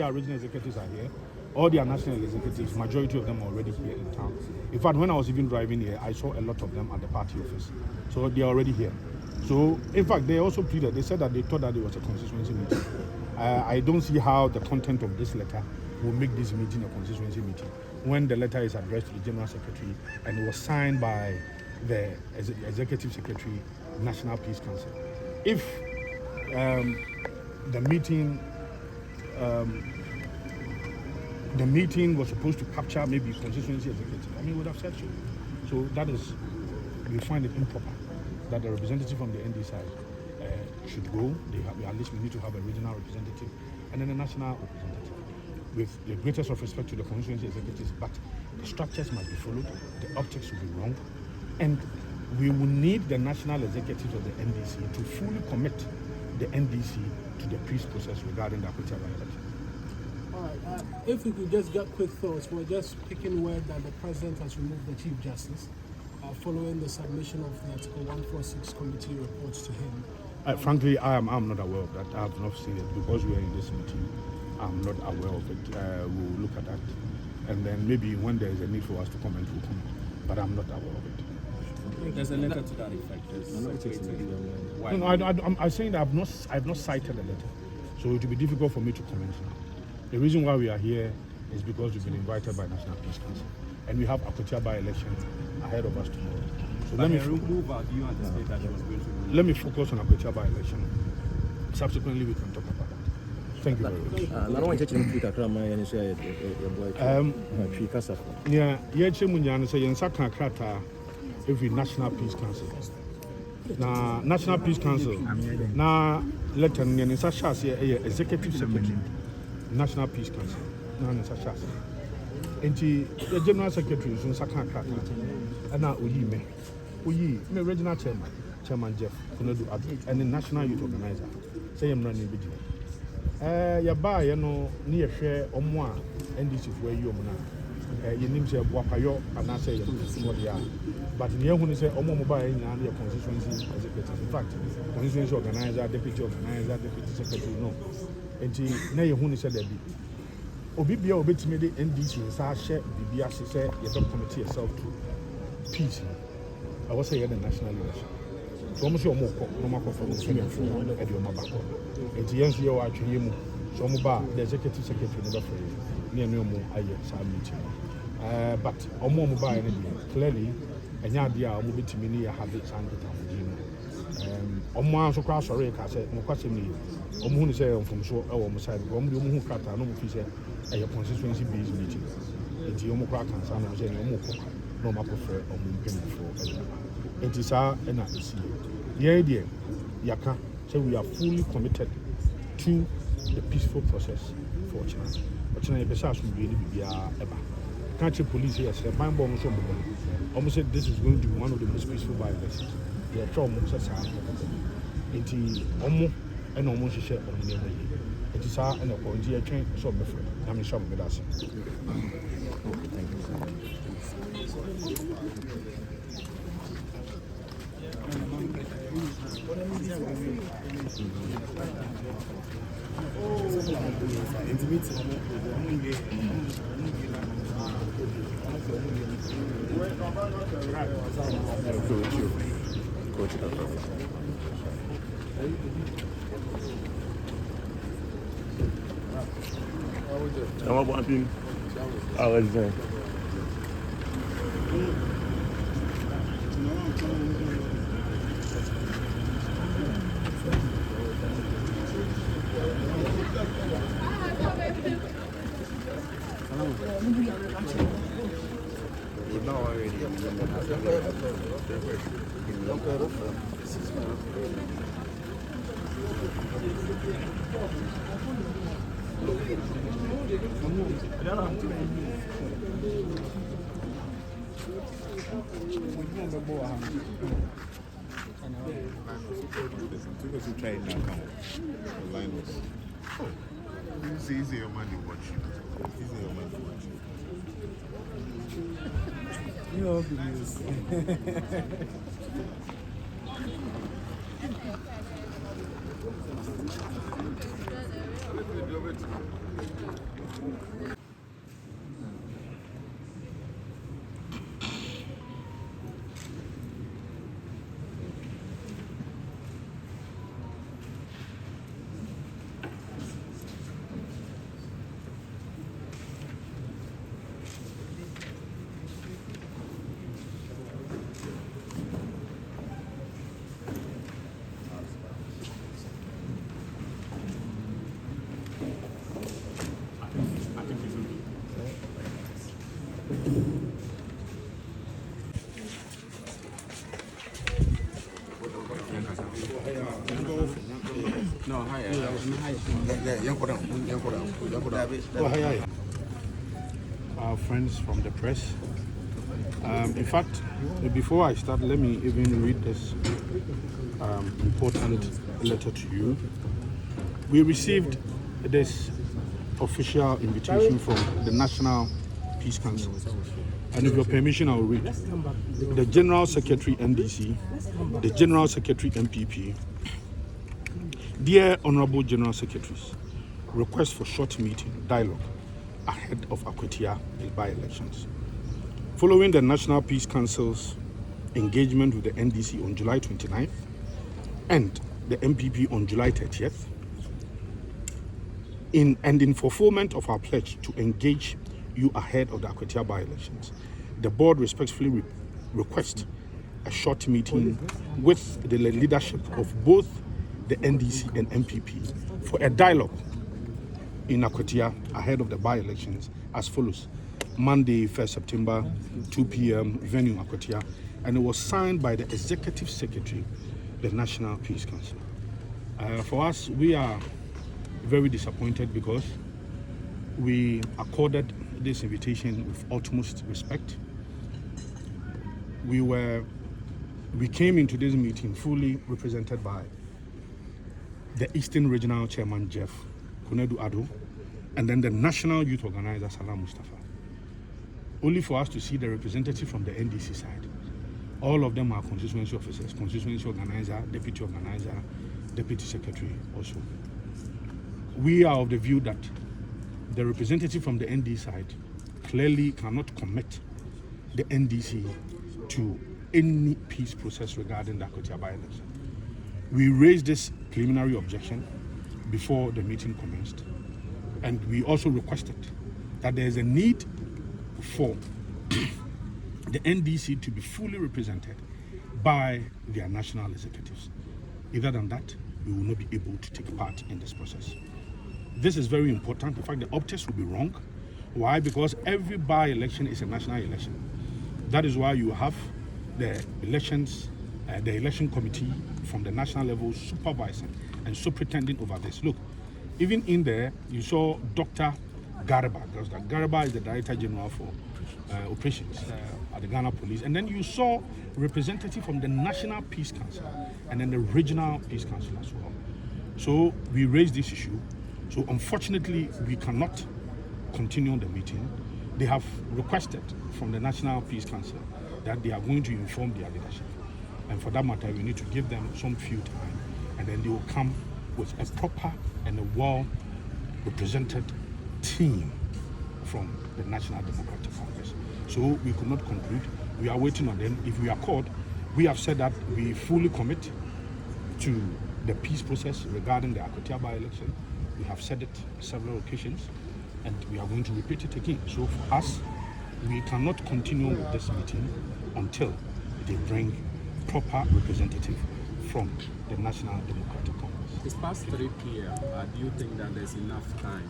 Our regional executives are here. All their national executives, majority of them are already here in town. In fact, when I was even driving here, I saw a lot of them at the party office. So they are already here. So, in fact, they also pleaded. They said that they thought that it was a constituency meeting. I don't see how the content of this letter will make this meeting a constituency meeting when the letter is addressed to the General Secretary and it was signed by the Executive Secretary, National Peace Council. If the meeting was supposed to capture maybe constituency executive, I mean, we would have said so. So that is, we find it improper that the representative from the NDC should go. At least we need to have a regional representative and then a national representative. With the greatest of respect to the constituency executives, but the structures must be followed, the optics will be wrong, and we will need the national executives of the NDC to fully commit the NDC to the peace process regarding the Akwatia By-Election. All right, if we could just get quick thoughts, we're just picking word that the President has removed the Chief Justice following the submission of the Article 146 committee reports to him. Frankly, I'm not aware of that. I have not seen it because we are in this meeting. I'm not aware of it. We'll look at that. And then maybe when there is a need for us to comment, we'll comment. But I'm not aware of it. There's a letter to that effect. I'm saying that I've not cited the letter. So it will be difficult for me to comment now. The reason why we are here is because we've been invited by National Peace Council. And we have Akwatia By-Election ahead of us tomorrow. So let me focus on Akwatia By-Election. Subsequently, we can talk about that. Thank you very much. Every National Peace Council. Now, National Peace Council. Now, let me Executive Secretary. National Peace Council. Now, the General Secretary is in Sakaka. And now, me regional chairman Jeff, and the National Youth Organizer. Say I'm running video. Yaba, near share or more NDC where you are. You name say Wapayo, and I say what they are. But near when you say Omo Mobile and your constituency executive. In fact, constituency organizer, deputy organizer, deputy secretary, no. And now you said that Obibia obey the NDC is our share, Bibia said, you don't commit yourself to peace. I was saying the national leadership. So almost your more from the at your mother. And the answer you are to him, so the executive secretary never phrase near no more I meeting. But Omo Mobile clearly, and Yadia will be to me habits and the Omo so cross or I said, no question. Omo say from so our side, Omo who cut no officer a constituency based meeting. It's Omo crack and son of Omo, no more prefer Omo for. It is our NDC. The idea, Yaka, so we are fully committed to the peaceful process for China. But China besides will really be ever. Country police here said, "My bomb is almost said this is going to be one of the most peaceful by-elections." They are trying to say, "It's almost and almost share on the name. It is our and a point here train so before. I'm sure with us." Thank you. It's easier money watch you. Easier money watch you. You know the news. No, hi. Oh, hi. Our friends from the press. In fact, before I start, let me even read this important letter to you. We received this official invitation from the National Peace Council. And with your permission, I will read. The General Secretary NDC, the General Secretary MPP, Dear Honorable General Secretaries, request for short meeting dialogue ahead of Akwatia by-elections. Following the National Peace Council's engagement with the NDC on July 29th and the MPP on July 30th, in fulfillment of our pledge to engage you ahead of the Akwatia by-elections, the board respectfully requests a short meeting with the leadership of both the NDC and MPP for a dialogue in Akwatia ahead of the by-elections as follows. Monday, 1st September, 2 p.m., venue Akwatia, and it was signed by the Executive Secretary, the National Peace Council. For us, we are very disappointed because we accorded this invitation with utmost respect. We came into this meeting fully represented by the Eastern Regional Chairman, Jeff Kunedu Ado, and then the National Youth Organizer, Salam Mustafa. Only for us to see the representative from the NDC side. All of them are constituency officers, constituency organizer, deputy organizer, deputy secretary also. We are of the view that the representative from the NDC side clearly cannot commit the NDC to any peace process regarding the Akwatia by-election. We raised this preliminary objection before the meeting commenced, and we also requested that there is a need for the NDC to be fully represented by their national executives. Other than that, we will not be able to take part in this process. This is very important. In fact, the optics will be wrong. Why? Because every by-election is a national election. That is why you have the elections, the election committee from the national level supervising and superintending over this. Look, even in there, you saw Dr. Garba, because Garba is the Director General for operations at the Ghana Police. And then you saw representative from the National Peace Council and then the Regional Peace Council as well. So we raised this issue. So unfortunately, we cannot continue the meeting. They have requested from the National Peace Council that they are going to inform their leadership. And for that matter, we need to give them some few time, and then they will come with a proper and a well-represented team from the National Democratic Congress. So we could not conclude. We are waiting on them. If we are called, we have said that we fully commit to the peace process regarding the Akwatia by-election. We have said it several occasions, and we are going to repeat it again. So for us, we cannot continue with this meeting until they bring proper representative from the National Democratic Congress. It's past 3 p.m. Do you think that there's enough time